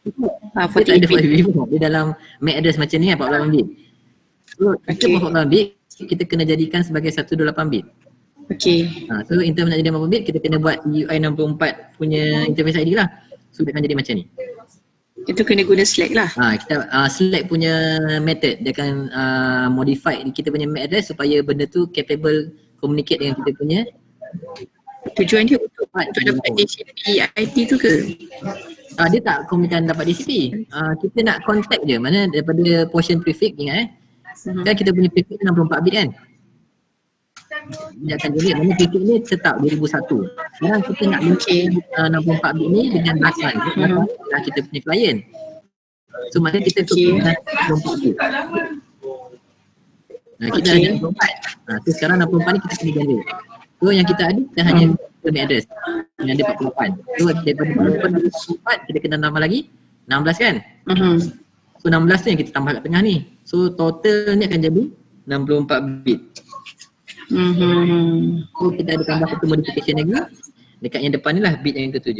dia tak ada 48 bit. IPv4. Dia dalam MAC address macam ni kan 48 bit. So kita Okay. 48 bit kita kena jadikan sebagai 128 bit. Okay. So in term nak jadi 48 bit kita kena buat UI 64 punya interface ID lah. So dia akan jadi macam ni. Itu kena guna Slack lah. Kita Slack punya method dia akan modify kita punya MAC address supaya benda tu capable communicate dengan kita punya Tujuan dia untuk dapat DCP IP tu ke? dia tak komunikasi dapat DCP. Kita nak contact je. Mana daripada portion prefix ingat kan kita punya prefix 64 bit kan. Dia akan jadi mana prefix ni tetap 2001. Sekarang kita nak link 64 bit ni dengan belasan. Belasan kita punya client. So mana kita dengan 64 bit. Kita ada 64. So sekarang 64 ni kita kena generate. So yang kita ada kita hanya MAC address yang ada 48. So daripada 48 kita kena tambah lagi 16 kan. So 16 tu yang kita tambah kat tengah ni. So total ni akan jadi 64 bit. So kita ada tambah satu modification lagi dekat yang depan ni lah bit yang ke-7.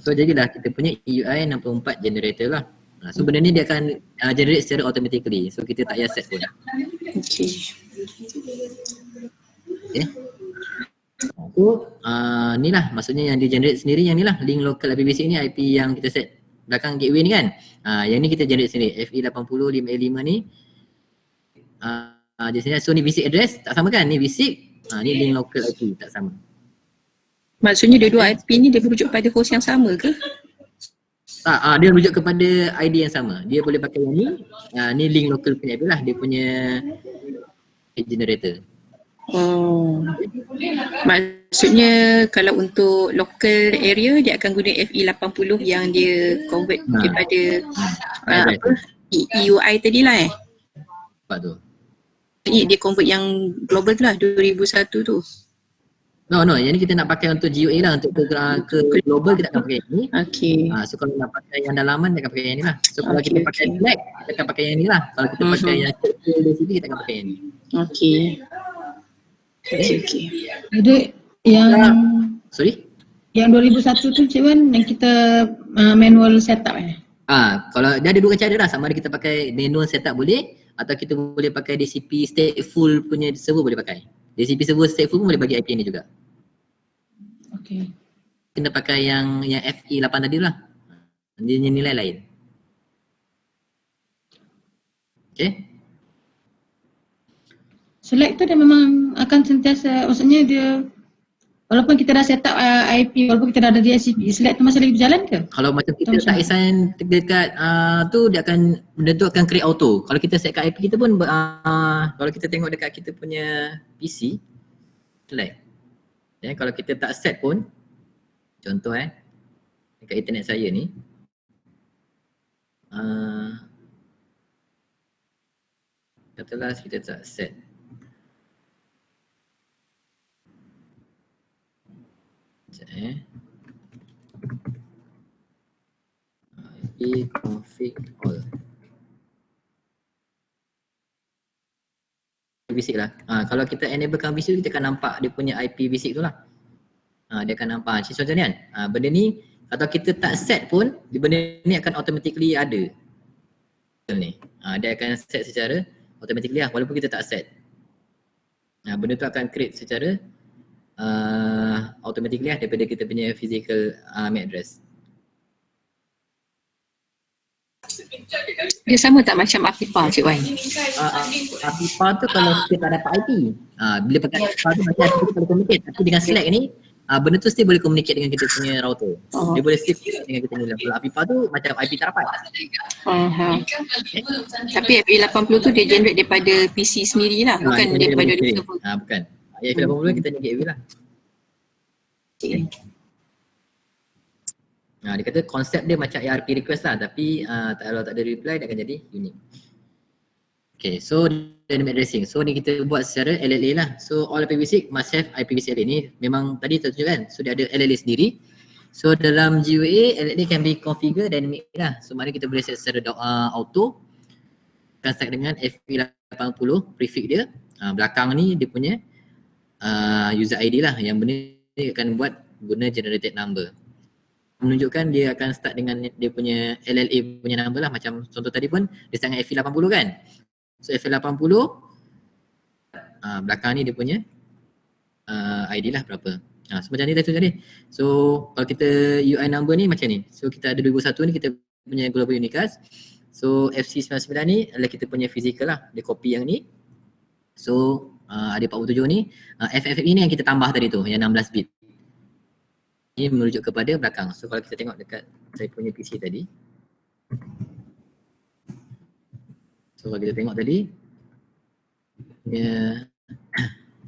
So jadilah kita punya UI 64 generator lah. So benda ni dia akan generate secara automatically. So kita tak payah set pun. Okay. So ni lah maksudnya yang dia generate sendiri yang ni lah link local IPv6 ni IP yang kita set belakang gateway ni kan. Yang ni kita generate sendiri FE80 5A5 ni. Di sini so ni V6 address tak sama kan, ni V6 ni link local IP tak sama. Maksudnya dua-dua IP ni dia merujuk pada host yang sama ke? Dia merujuk kepada ID yang sama. Dia boleh pakai yang ni. Ni link local punya IP lah, dia punya generator. Maksudnya kalau untuk local area dia akan guna FE80 yang dia convert daripada EUI tadi lah Sebab tu. Dia convert yang global tu lah 2001 tu. No, yang ni kita nak pakai untuk GUA lah, untuk ke global kita akan pakai yang ni. Okay. So kalau nak pakai yang dalaman kita akan pakai yang ni lah. So kalau kita pakai Slack kita akan pakai yang ni lah. Kalau kita pakai yang dari sini kita akan pakai yang ni. Okay. Jadi yang Sorry? yang 2001 tu Cik Wan yang kita manual setup Kalau dia ada dua cara lah, sama ada kita pakai manual setup boleh atau kita boleh pakai DCP stateful punya server boleh pakai. DCP server stateful pun boleh bagi IP ni juga. Okay. Kena pakai yang FE8 tadi lah. Dia punya nilai lain. Okay. Select tu dia memang akan sentiasa, maksudnya dia walaupun kita dah set up IP, walaupun kita dah ada DHCP, select tu masih lagi berjalan ke? Kalau macam kita tak assign dekat tu dia akan benda tu akan create auto. Kalau kita set kat IP kita pun kalau kita tengok dekat kita punya PC select. Kalau kita tak set pun contoh dekat internet saya ni katalah kita tak set. IP config all V6 lah. Kalau kita enablekan V6 kita akan nampak dia punya IP V6 tu lah. Dia akan nampak macam contoh ni kan. Benda ni kalau kita tak set pun benda ni akan automatically ada. Ni. Dia akan set secara automatically lah walaupun kita tak set. Benda tu akan create secara automatically lah daripada kita punya physical MAC address. Dia sama tak macam Apipa Cik Wan? Apipa tu kalau kita tak dapat IP bila pakai Apipa tu macam kita boleh communicate, tapi dengan Slack ni benda tu still boleh communicate dengan kita punya router. Dia boleh still dengan kita punya. Kalau Apipa tu macam IP tak dapat. Tapi FE80 tu dia generate daripada PC sendiri lah, bukan daripada server. Bukan. FE80 kita ni gateway lah. Okay. Dia kata konsep dia macam ARP request lah, tapi kalau tak ada reply dia akan jadi unique. Okay, so dynamic addressing. So ni kita buat secara LLA lah. So all IPv6 must have IPv6 LLA ni. Memang tadi tertunjuk kan, so dia ada LLA sendiri. So dalam GUA, LLA can be configured dynamic lah. So mana kita boleh set secara auto. Akan start dengan FE80 prefix dia. Belakang ni dia punya user ID lah, yang benda ni akan buat guna generated number. Menunjukkan dia akan start dengan dia punya LLA punya number lah, macam contoh tadi pun dia start dengan FE80 kan. So FE80 belakang ni dia punya ID lah berapa. So macam ni tadi. So kalau kita UI number ni macam ni. So kita ada 2001 ni kita punya global unicast. So FC99 ni adalah kita punya physical lah, dia copy yang ni. So ada 47 ni, FFF ni yang kita tambah tadi tu, yang 16 bit. Ini merujuk kepada belakang. So kalau kita tengok dekat saya punya PC tadi, so kalau kita tengok tadi,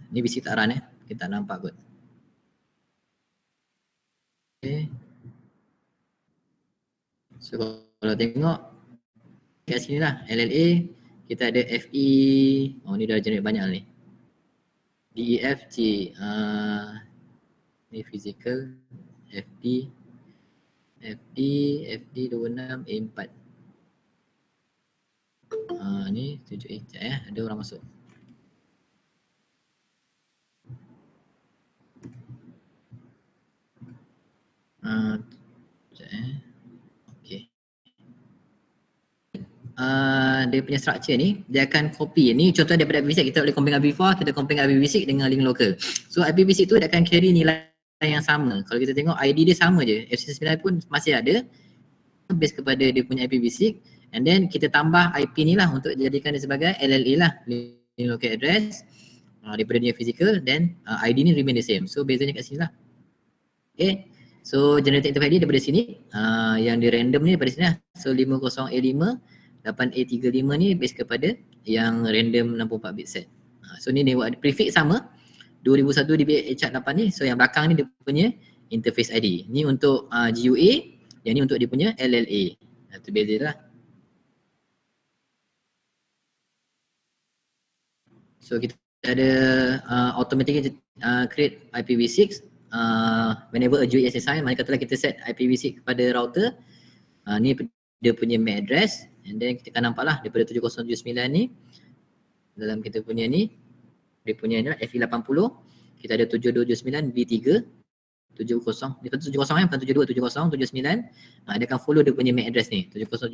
ni PC tak run kita tak nampak kot. Okay. So kalau tengok kat sini lah LLA, kita ada FE, ni dah generate banyak ni. DEFG, ni physical, FD 26 A4. Ni 7 ada orang masuk. Okay. Dia punya structure ni, dia akan copy ni, contoh daripada IPv6 kita boleh compare IPv4, kita compare IPv6 dengan link local. So IPv6 tu dia akan carry nilai yang sama. Kalau kita tengok ID dia sama je, FC9 pun masih ada base kepada dia punya IPv6, and then kita tambah IP ni lah untuk jadikan dia sebagai LLA lah, link local address daripada dia physical, then ID ni remain the same. So bezanya kat sini lah. Okay, so generated interface ID daripada sini, yang di random ni daripada sini lah. So 50A5 8A35 ni base kepada yang random 64 bit set. So ni dia buat prefix sama 2001 DBH8 ni. So yang belakang ni dia punya interface ID. Ni untuk GUA, yang ni untuk dia punya LLA. Itu beza lah. So kita ada automatically create IPv6 whenever a GUA is assigned. Mana katalah kita set IPv6 kepada router, ni dia punya MAC address, and then kita akan nampak lah daripada 7079 ni dalam kita punya ni, dia punya ni lah FE80, kita ada 7279B3 70, dia kata 70 bukan 72, 7079. Dia akan follow dia punya MAC address ni 7079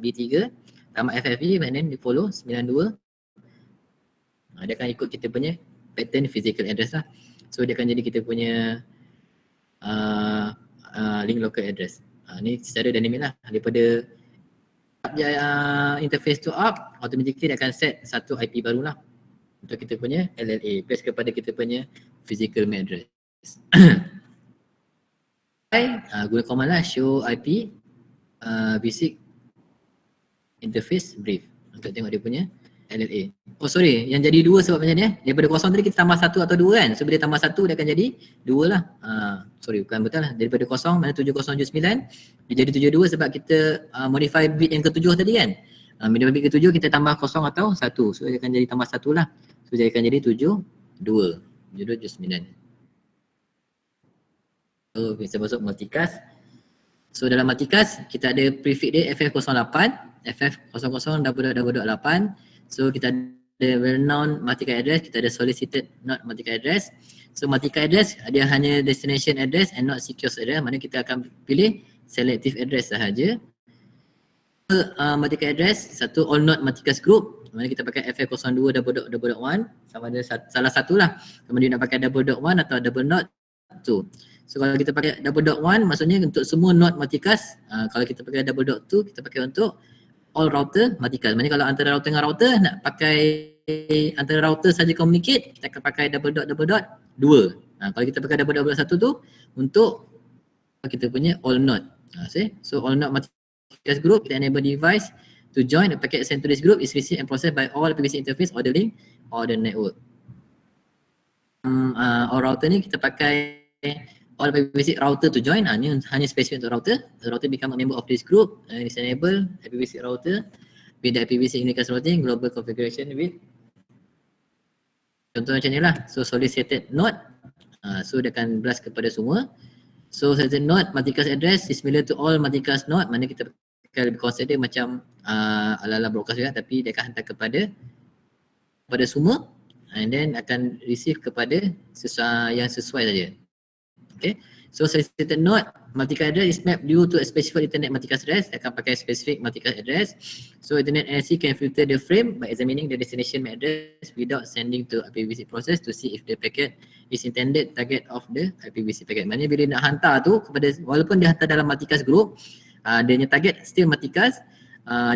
B3 tambah FFE, and then dia follow 92. Dia akan ikut kita punya pattern physical address lah. So dia akan jadi kita punya link local address. Ni secara dynamic lah, daripada interface to up, automatically dia akan set satu IP baru lah untuk kita punya LLA based kepada kita punya physical MAC address. Guna command lah show IP basic interface brief untuk tengok dia punya LLA. Oh sorry, yang jadi dua sebab macam ni daripada kosong tadi kita tambah satu atau dua kan. So bila tambah satu dia akan jadi dua lah. Sorry bukan betul lah, daripada kosong mana 7079 dia jadi 72 sebab kita modify bit yang ketujuh tadi kan. Bila bit ketujuh kita tambah kosong atau satu, so dia akan jadi tambah satu lah. So dia akan jadi 72 7279. So kita masuk multicast. So dalam multicast kita ada prefix dia FF08, FF00.8. So kita ada well-known multicast address, kita ada solicited not multicast address. So multicast address dia hanya destination address and not secure address, mana kita akan pilih selective address sahaja. Multicast address, satu all not multicast group, mana kita pakai FF02.1 sama ada salah satu lah. Kemudian nak pakai double.1 atau double not 2. So kalau kita pakai double.1 maksudnya untuk semua not multicast. Kalau kita pakai double.2 kita pakai untuk all router multicast. Maksudnya kalau antara router dengan router nak pakai antara router saja communicate, kita akan pakai double dot 2. Kalau kita pakai double dot 1 tu untuk kita punya all not. So all not multicast group, kita enable device to join the packet sent to this group is received and processed by all IPv6 interface or the link or the network. All router ni kita pakai all IPv6 router to join. Ni hanya spesifik untuk router. The router become a member of this group and is enable IPv6 router with the IPv6 unicast routing global configuration with contoh macam ni lah. So solicited node, so dia akan blast kepada semua. So solicited node multicast address is similar to all multicast node, mana kita akan lebih consider macam ala-ala broadcast juga, tapi dia akan hantar kepada semua and then akan receive kepada yang sesuai saja. Okay. So solicited node multicast address is mapped due to a specified internet multicast address, akan pakai specific multicast address. So internet NIC can filter the frame by examining the destination MAC address without sending to IPv6 process to see if the packet is intended target of the IPv6 packet. Maksudnya bila nak hantar tu kepada, walaupun dia hantar dalam multicast group, dia punya target still multicast,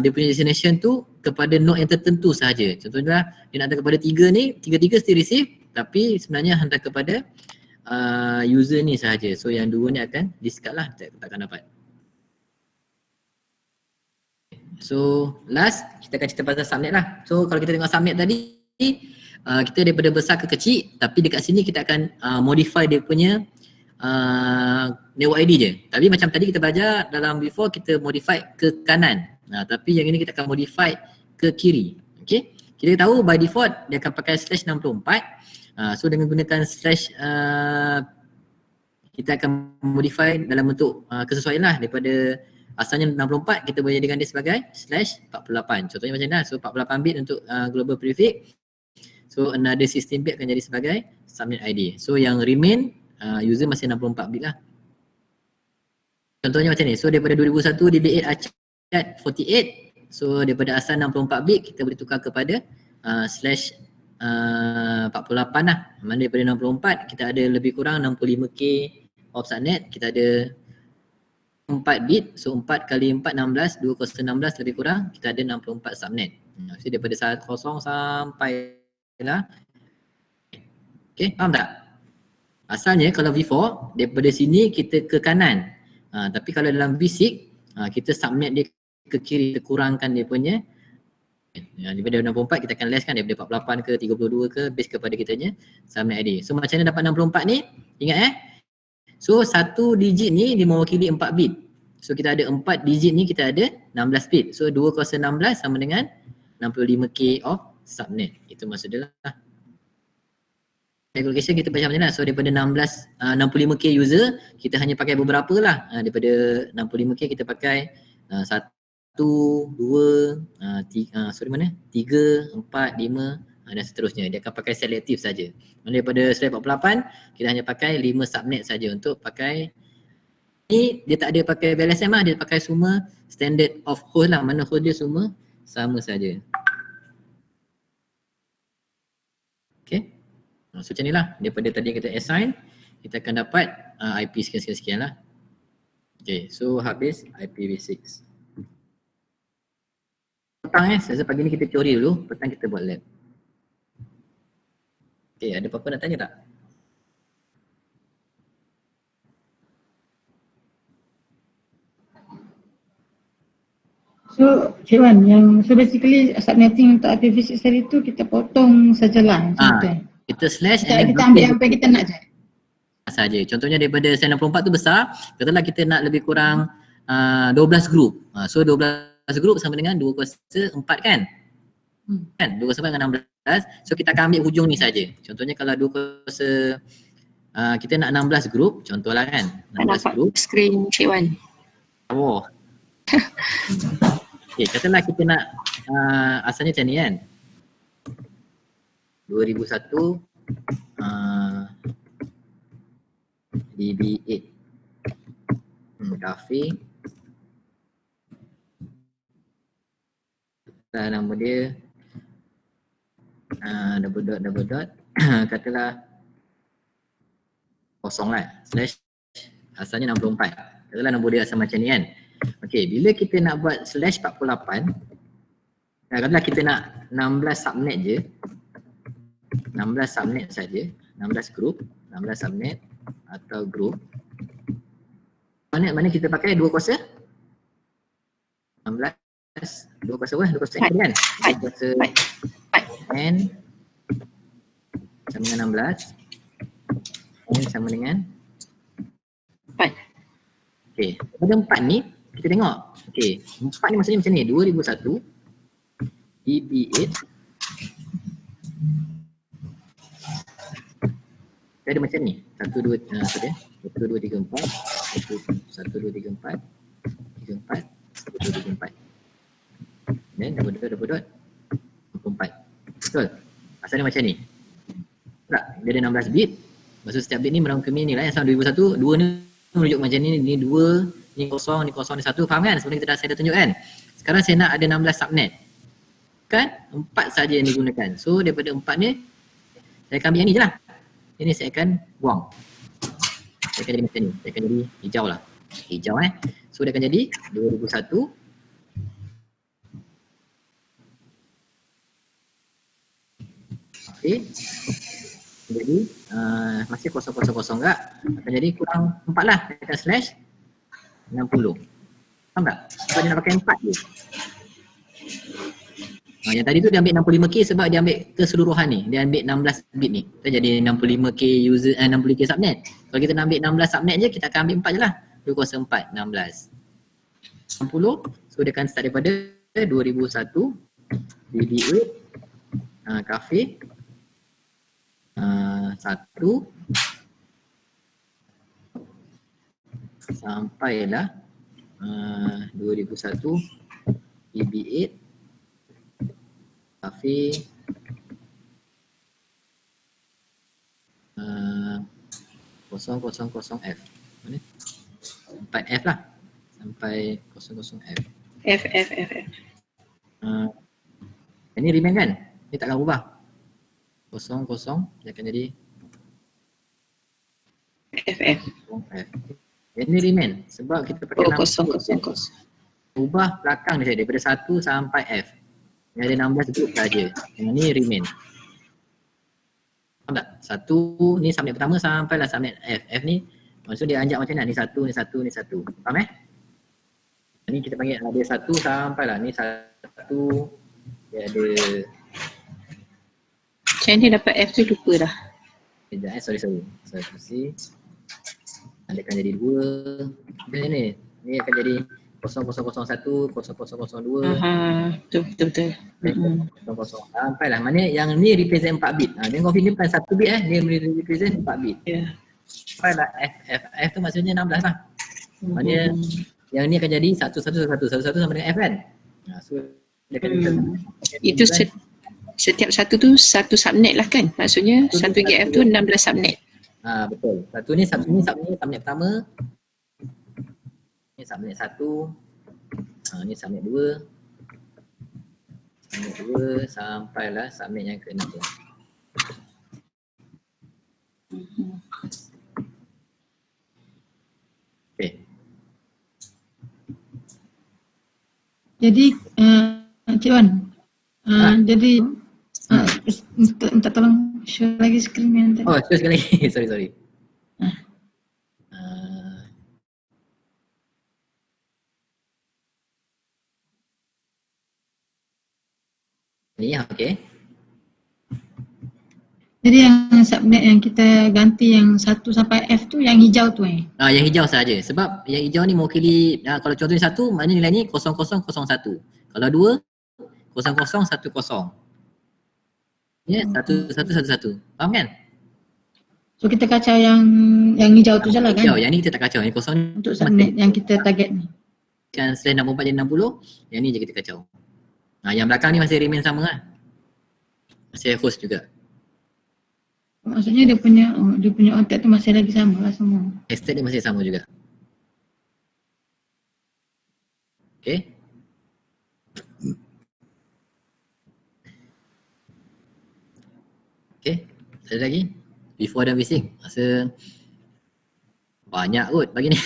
dia punya destination tu kepada node yang tertentu sahaja. Contohnya dia nak hantar kepada tiga still receive, tapi sebenarnya hantar kepada user ni sahaja. So yang dua ni akan discard lah, takkan dapat. So last kita akan cerita pasal subnet lah. So kalau kita tengok subnet tadi, kita daripada besar ke kecil, tapi dekat sini kita akan modify dia punya network ID je. Tapi macam tadi kita belajar dalam before, kita modify ke kanan. Tapi yang ini kita akan modify ke kiri. Okay, kita tahu by default dia akan pakai /64. So dengan gunakan slash kita akan modify dalam bentuk kesesuaian lah. Daripada asalnya 64, kita boleh jadikan dia sebagai /48. Contohnya macam ni. So 48 bit untuk global prefix. So another 16 bit akan jadi sebagai subnet ID. So yang remain user masih 64 bit lah. Contohnya macam ni. So daripada 2001 DB8 ACAT 48. So daripada asal 64 bit kita boleh tukar kepada /48 lah. Mana daripada 64 kita ada lebih kurang 65k of subnet. Kita ada 4 bit. So 4 kali 4 16, 2016 lebih kurang kita ada 64 subnet. So daripada 0 sampai lah. Okay, faham tak? Asalnya kalau V4 daripada sini kita ke kanan. Tapi kalau dalam V6 kita subnet dia ke kiri, kita kurangkan dia punya. Daripada 64 kita akan less kan, daripada 48 ke 32 ke base kepada kita punya subnet ID. So macam mana dapat 64 ni? Ingat so satu digit ni dia mewakili 4 bit. So kita ada 4 digit ni, kita ada 16 bit. So 2 kuasa 16 sama dengan 65k of subnet. Itu maksud dia lah. Aggregation kita macam mana? So daripada 65k user kita hanya pakai beberapa lah. Daripada 65k kita pakai 1, 2, 3, 3, 4, 5 dan seterusnya. Dia akan pakai selektif saja. Daripada 148 kita hanya pakai 5 subnet saja untuk pakai ni. Dia tak ada pakai VLSM lah, dia pakai semua standard of host lah. Mana host dia semua sama saja. Okay. So macam ni lah. Daripada tadi kita assign, kita akan dapat IP sekian-sekian lah. Okay, so habis IPv6. Petang saya rasa pagi ni kita teori dulu, petang kita buat lab. Okay, ada apa-apa nak tanya tak? So Cik Wan, so basically subnetting untuk IPv6 tadi tu kita potong sajalah macam tu. Kita slash kita ambil apa yang kita nak je saja. Contohnya daripada 64 tu besar, katakanlah kita nak lebih kurang 12 group. So 12 group sama dengan 2 kuasa 4 kan? Kan? 2 kuasa 4 dengan 16. So kita akan ambil hujung ni saja. Contohnya kalau 2 kuasa kita nak 16 group, contohlah kan? 16 group. Screen Cik Wan. Oh. Okay, katakanlah kita nak asalnya macam ni kan? 2001 DB8 cafe, nama dia double dot katalah kosong lah slash asalnya 64. Katalah nombor dia asal macam ni kan. Okey, bila kita nak buat /48, katalah kita nak 16 subnet je, 16 subnet saja, 16 group, 16 subnet atau group. Mana kita pakai 2 kuasa? 16, 2 kuasa apa? 2 kuasa n kan? 2 kuasa n sama dengan 16, n sama dengan 4. Okey, pada 4 ni kita tengok. Okey, 4 ni maksudnya macam ni, 2001 DB8 dia ada macam ni. 1, 2, 3, 4 1, 2, 3, 4 1, 2, 3, 4 1, 2, 3, 4 dan double dot 24. Betul? Asalnya macam ni. tak? Dia ada 16 bit. Maksud setiap bit ni merangkumi ni lah yang sama 2001, 2 ni merujuk macam ni 2, ni 0, ni 0, ni 1. Faham kan? Sebelum saya dah tunjuk kan? Sekarang saya nak ada 16 subnet. Kan? 4 saja yang digunakan. So daripada 4 ni, saya akan ambil yang ni je lah. Ini saya akan buang. Saya akan jadi macam ni. Saya akan jadi hijau lah. Hijau So dia akan jadi 2001. Okay. Jadi masih 000 tak? Akan jadi kurang 4 lah. Saya akan slash 60. Faham tak? Sebab dia nak pakai 4 je. Yang tadi tu dia ambil 65k sebab dia ambil keseluruhan ni. Dia ambil 16 bit ni. Kita jadi 65k user, 60k subnet. Kalau kita nak ambil 16 subnet je, kita akan ambil 4 je lah. 204, 16. 60. So dia akan start daripada 2001 BB8 Cafe 1 sampailah 2001 BB8 Cafe 000F. Mana? 4F lah. Sampai 00F. F. Ini remain kan? Ini takkan berubah. 00 dia akan jadi FF. 0F. Ini remain sebab kita pakai 0. ubah belakang dia daripada 1 sampai F. Yang ada 16 group saja. Yang ni remain. Faham tak? 1 ni subnet pertama sampailah subnet F. F ni maksud dia anjak macam mana? Ni 1, ni 1, ni 1. Faham Ni kita panggil ada 1 sampailah ni 1. Dia ada Macam mana dapat F tu lupa dah. sekejap sorry. Dia akan jadi 2. Dia ni. Ni akan jadi 0001, 0002. Betul. 00 sampailah. Mana yang ni represent 4 bit. Dia coffee ni bukan 1 bit dia represent 4 bit. Ya. Sampailah F tu maksudnya 16 lah. Maknanya yang ni akan jadi 1 sama dengan F kan. So dia akan Itu setiap satu tu satu subnet lah kan? Maksudnya satu GF tu 16 subnet. Betul. Satu ni subnet pertama. Ni subnet 1. Ni subnet 2. Subnet 2 sampailah subnet yang ke-6. Okay. Jadi Cik Wan, jadi minta tolong show lagi skrin yang tadi. Oh, show sekali lagi. sorry. Ni okey. Jadi yang subnet yang kita ganti yang 1 sampai F tu yang hijau tu Yang hijau saja. Sebab yang hijau ni mewakili kalau contohnya 1, maknanya nilai ni 0001. Kalau 2 0010. Ya, 1111. Faham kan? So kita kacau yang hijau tu je lah kan? Hijau, yang ni kita tak kacau. Yang kosong Untuk subnet yang kita target ni. kan slash 64 jadi 60, yang ni je kita kacau. Yang belakang ni masih remain sama lah. Masih host juga. Maksudnya dia punya otak tu masih lagi sama lah semua. Estate dia masih sama juga. Okay. Okay, ada lagi? Before dan basic, rasa banyak kot pagi ni.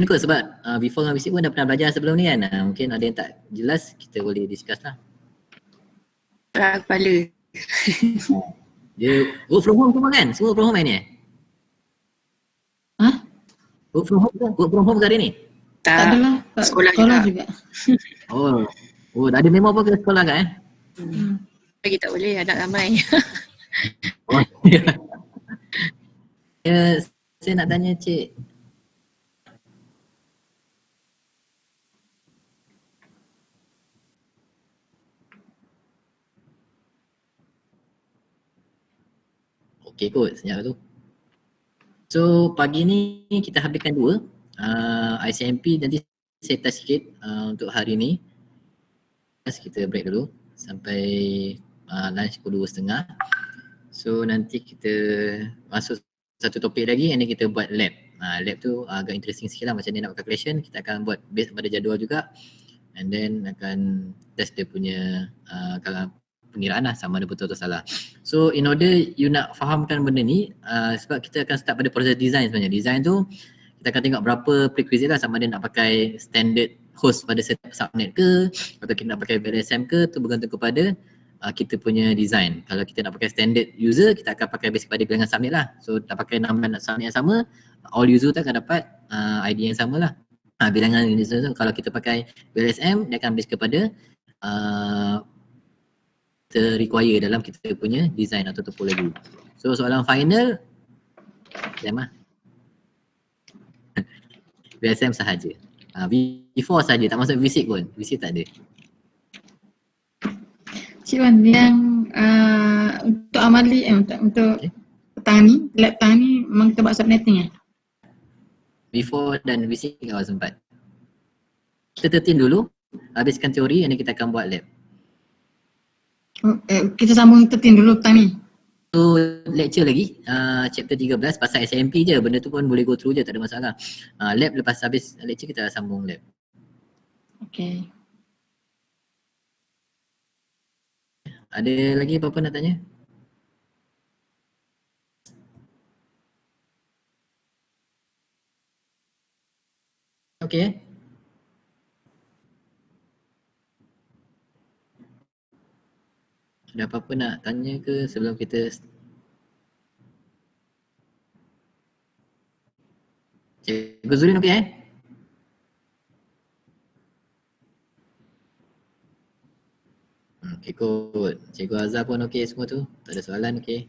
Kot sebab before dan basic pun dah pernah belajar sebelum ni kan. Mungkin ada yang tak jelas, kita boleh discuss lah. Kepala. Dia work from home semua kan? Semua work from home hari ni Work from home ke hari ni? Tak adalah, sekolah juga. Oh, dah ada memo apa ke sekolah kan Lagi tak boleh, anak ramai. Saya nak tanya Cik. Okey kot, senyap tu. So pagi ni kita habiskan 2 ICMP, nanti saya test sikit untuk hari ni. Kita break dulu. sampai lunch pukul 2:30. So nanti kita masuk satu topik lagi, yang ni kita buat lab. Lab tu agak interesting sikit lah, macam dia nak buat calculation. Kita akan buat based pada jadual juga, and then akan test dia punya kalau pengiraan lah sama ada betul atau salah. So in order you nak fahamkan benda ni, sebab kita akan start pada proses design sebenarnya. Design tu kita akan tengok berapa prerequisite lah, sama ada nak pakai standard host pada setiap subnet ke, atau kita nak pakai VLSM ke, tu bergantung kepada kita punya design. Kalau kita nak pakai standard user, kita akan pakai base pada bilangan subnet lah. So nak pakai nama subnet yang sama, all user tu akan dapat ID yang sama lah. Bilangan user tu, kalau kita pakai VLSM, dia akan base kepada require dalam kita punya design atau topologi. So soalan final, sama VLSM sahaja. V4 saja, tak masuk V6 pun. V6 tak ada. Cik Wan, yang untuk amali untuk Okay. petang ni, lab petang ni memang kita buat subnetting ya? V4 dan V6 awal sempat. Kita 13 dulu, habiskan teori, and then kita akan buat lab. Kita sambung 13 dulu petang ni. So lecture lagi, chapter 13 pasal SMP je, benda tu pun boleh go through je, tak ada masalah. Lab lepas habis lecture kita sambung lab. Okay. Ada lagi apa-apa nak tanya? Okay. Ada apa-apa nak tanya ke sebelum kita Cikgu Zulin okey Okey kot. Cikgu Azhar pun okey semua tu. Tak ada soalan okey.